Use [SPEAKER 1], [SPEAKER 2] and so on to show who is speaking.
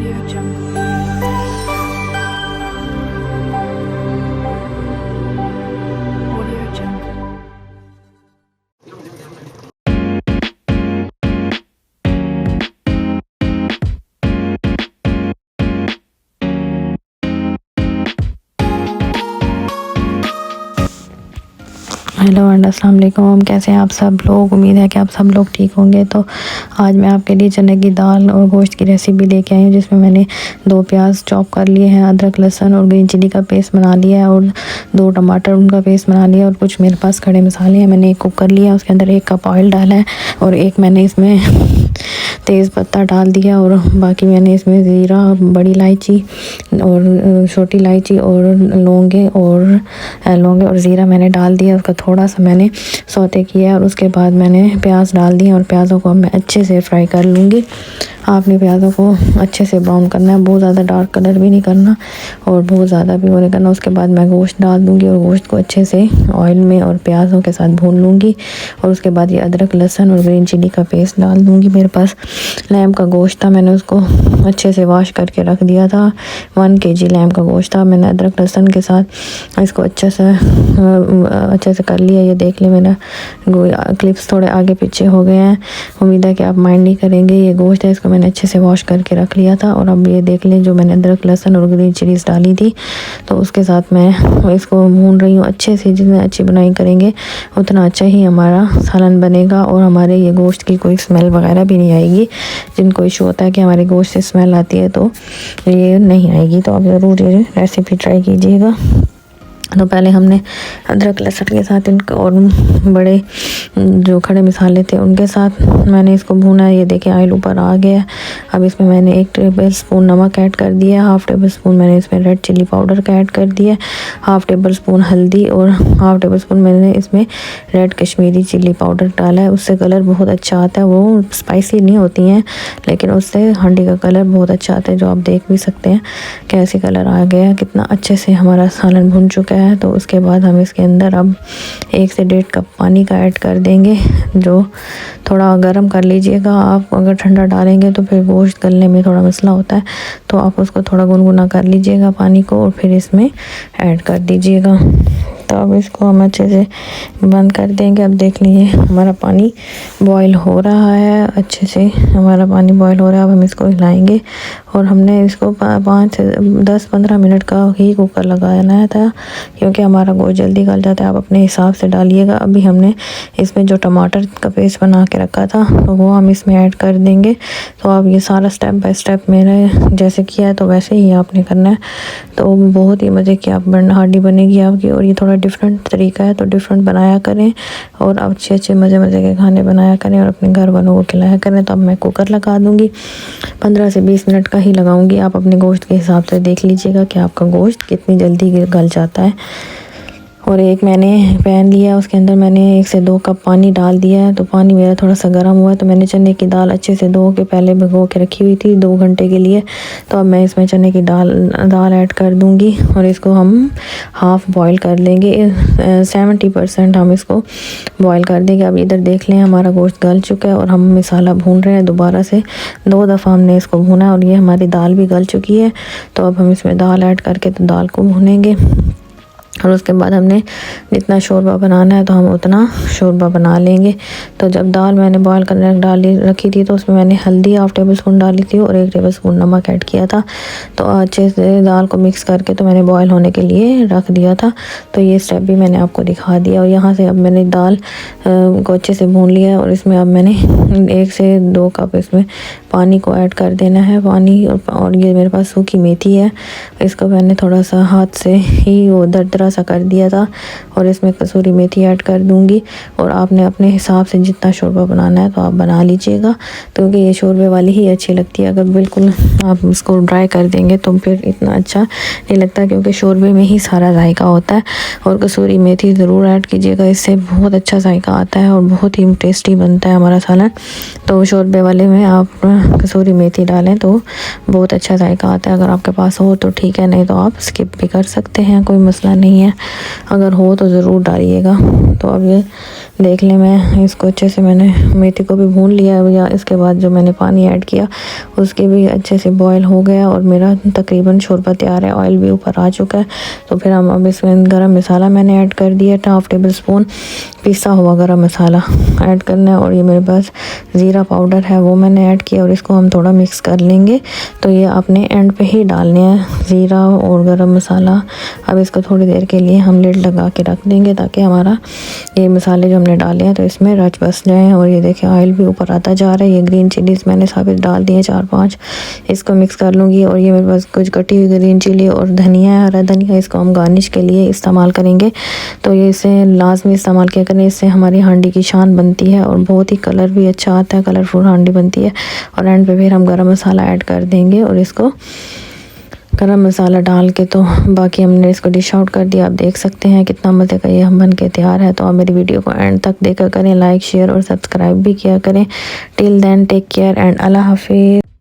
[SPEAKER 1] Audio Jungle. Audio Jungle.
[SPEAKER 2] Hello and अस्सलाम वालेकुम। कैसे हैं आप सब लोग? उम्मीद है कि आप सब लोग ठीक होंगे। तो आज मैं आपके लिए चने की दाल और गोश्त की रेसिपी लेके आई हूँ, जिसमें मैंने 2 प्याज चॉप कर लिए हैं, अदरक लहसुन और ग्रीन चिली का पेस्ट बना लिया है और 2 टमाटर उनका पेस्ट बना लिया और कुछ मेरे पास खड़े मसाले हैं। मैंने एक कुकर लिया, उसके अंदर 1 कप ऑयल डाला है और एक मैंने इसमें तेज़ पत्ता डाल दिया और बाकी मैंने इसमें ज़ीरा, बड़ी इलायची और छोटी इलायची और लौंगे और ज़ीरा मैंने डाल दिया। उसका थोड़ा सा मैंने सौते किया और उसके बाद मैंने प्याज डाल दिए और प्याज़ों को मैं अच्छे से फ्राई कर लूँगी। आपने प्याज़ों को अच्छे से ब्राउन करना है, बहुत ज़्यादा डार्क कलर भी नहीं करना और बहुत ज़्यादा भी वो नहीं करना। उसके बाद मैं गोश्त डाल दूँगी और गोश्त को अच्छे से ऑयल में और प्याज़ों के साथ भून लूँगी और उसके बाद ये अदरक लहसुन और ग्रीन चिली का पेस्ट डाल दूँगी। मेरे पास लैम्प का गोश्त था, मैंने उसको अच्छे से वॉश करके रख दिया था। 1 kg लैम्प का गोश्त था। मैंने अदरक लहसुन के साथ इसको अच्छे से कर लिया। ये देख लें, मेरा क्लिप्स थोड़े आगे पीछे हो गए हैं, उम्मीद है कि आप माइंड नहीं करेंगे। ये गोश्त है, इसको मैंने अच्छे से वॉश करके रख लिया था और अब ये देख लें, जो मैंने अदरक लहसुन और ग्रीन चिलीज डाली थी तो उसके साथ मैं इसको भून रही हूँ अच्छे से। जितनी अच्छी बनाई करेंगे उतना अच्छा ही हमारा सालन बनेगा और हमारे ये गोश्त की कोई स्मेल वगैरह भी नहीं आएगी। जिनको इशू होता है कि हमारे गोश्त से स्मेल आती है तो ये नहीं आएगी। तो आप ज़रूर ये रेसिपी ट्राई कीजिएगा। तो पहले हमने अदरक लहसुन के साथ इनको और बड़े जो खड़े मसाले थे उनके साथ मैंने इसको भूना। ये देखें ऑयल ऊपर आ गया। अब इसमें मैंने 1 टेबल स्पून नमक ऐड कर दिया, 1/2 टेबल स्पून मैंने इसमें रेड चिली पाउडर का ऐड कर दिया, 1/2 टेबल स्पून हल्दी और 1/2 टेबल स्पून मैंने इसमें रेड कश्मीरी चिली पाउडर डाला है। उससे कलर बहुत अच्छा आता है। वो स्पाइसी नहीं होती हैं लेकिन उससे हांडी का कलर बहुत अच्छा आता है, जो आप देख भी सकते हैं कैसे कलर आ गया, कितना अच्छे से हमारा सालन भुन चुका है। तो उसके बाद हम इसके अंदर अब 1 से 1.5 कप पानी का ऐड कर देंगे, जो थोड़ा गर्म कर लीजिएगा। आप अगर ठंडा डालेंगे तो फिर गोश्त गलने में थोड़ा मसला होता है, तो आप उसको थोड़ा गुनगुना कर लीजिएगा पानी को और फिर इसमें ऐड कर दीजिएगा। तो अब इसको हम अच्छे से बंद कर देंगे। अब देख लीजिए हमारा पानी बॉईल हो रहा है, अच्छे से हमारा पानी बॉईल हो रहा है। अब हम इसको हिलाएंगे और हमने इसको 5 से 10-15 मिनट का ही कुकर लगाना था, क्योंकि हमारा गोश्त जल्दी गल जाता है। आप अपने हिसाब से डालिएगा। अभी हमने इसमें जो टमाटर का पेस्ट बना के रखा था तो वो हम इसमें ऐड कर देंगे। तो आप ये सारा स्टेप बाय स्टेप मैंने जैसे किया है तो वैसे ही आपने करना है। तो बहुत ही मज़े की आप हांडी बनेगी आपकी। और ये थोड़ा डिफरेंट तरीका है तो डिफरेंट बनाया करें और अच्छे मज़े के खाने बनाया करें और अपने घर वालों को खिलाया करें। तो अब मैं कुकर लगा दूँगी, 15 से 20 मिनट का ही लगाऊंगी। आप अपने गोश्त के हिसाब से देख लीजिएगा कि आपका गोश्त कितनी जल्दी गल जाता है। और एक मैंने पैन लिया, उसके अंदर मैंने 1 से 2 कप पानी डाल दिया है। तो पानी मेरा थोड़ा सा गर्म हुआ है तो मैंने चने की दाल अच्छे से धो के पहले भिगो के रखी हुई थी 2 घंटे के लिए। तो अब मैं इसमें चने की दाल ऐड कर दूंगी और इसको हम हाफ़ बॉईल कर लेंगे। 70% हम इसको बॉईल कर देंगे। अब इधर देख लें हमारा गोश्त गल चुका है और हम मसाला भून रहे हैं। दोबारा से 2 दफ़ा हमने इसको भूना और ये हमारी दाल भी गल चुकी है। तो अब हम इसमें दाल ऐड करके तो दाल को भूनेंगे और उसके बाद हमने जितना शोरबा बनाना है तो हम उतना शोरबा बना लेंगे। तो जब दाल मैंने बॉईल करने रखी थी तो उसमें मैंने हल्दी 1/2 टेबल स्पून डाली थी और 1 टेबल स्पून नमक ऐड किया था। तो अच्छे से दाल को मिक्स करके तो मैंने बॉईल होने के लिए रख दिया था। तो ये स्टेप भी मैंने आपको दिखा दिया। और यहाँ से अब मैंने दाल को अच्छे से भून लिया और इसमें अब मैंने 1 से 2 कप इसमें पानी को ऐड कर देना है। पानी और ये मेरे पास सूखी मेथी है, इसको मैंने थोड़ा सा हाथ से ही वो दरदरा सा कर दिया था और इसमें कसूरी मेथी ऐड कर दूंगी। और आपने अपने हिसाब से जितना शोरबा बनाना है तो आप बना लीजिएगा, क्योंकि ये शोरबे वाली ही अच्छी लगती है। अगर बिल्कुल आप इसको ड्राई कर देंगे तो फिर इतना अच्छा नहीं लगता, क्योंकि शोरबे में ही सारा जायका होता है। और कसूरी मेथी ज़रूर ऐड कीजिएगा, इससे बहुत अच्छा जायका आता है और बहुत ही टेस्टी बनता है हमारा सालन। तो शोरबे वाले में आप कसूरी मेथी डालें तो बहुत अच्छा जायका आता है। अगर आपके पास हो तो ठीक है, नहीं तो आप स्किप भी कर सकते हैं, कोई मसला नहीं। नहीं है, अगर हो तो ज़रूर डालिएगा। तो अब ये देख लें, मैं इसको अच्छे से मैंने मेथी को भी भून लिया है या इसके बाद जो मैंने पानी ऐड किया उसके भी अच्छे से बॉयल हो गया और मेरा तकरीबन शोरबा तैयार है, ऑयल भी ऊपर आ चुका है। तो फिर हम अब इसमें गरम मसाला मैंने ऐड कर दिया, 1/2 टेबल स्पून पिसा हुआ गरम मसाला ऐड करना है, और ये मेरे पास ज़ीरा पाउडर है वो मैंने ऐड किया और इसको हम थोड़ा मिक्स कर लेंगे। तो ये आपने एंड पे ही डालने हैं ज़ीरा और गरम मसाला। अब इसको थोड़ी देर के लिए हम लिड लगा के रख देंगे ताकि हमारा ये मसाले जो हमने डाले हैं तो इसमें रच बस जाएँ। और ये देखें ऑयल भी ऊपर आता जा रहा है। ये ग्रीन चिलीज़ मैंने साबित डाल दिए 4-5, इसको मिक्स कर लूँगी। और ये मेरे पास कुछ कटी हुई ग्रीन चिली और धनिया है, हरा धनिया, इसको हम गार्निश के लिए इस्तेमाल करेंगे। तो ये इसे लाजमी इस्तेमाल किया करें, इससे हमारी हांडी की शान बनती है और बहुत ही कलर भी अच्छा आता है, कलरफुल हांडी बनती है। और एंड पे फिर हम गरम मसाला ऐड कर देंगे और इसको गरम मसाला डाल के तो बाकी हमने इसको डिश आउट कर दिया। आप देख सकते हैं कितना मज़े का ये हम बन के तैयार है। तो आप मेरी वीडियो को एंड तक देखा करें, लाइक शेयर और सब्सक्राइब भी किया करें। Till then take care and अल्लाह हाफिज़।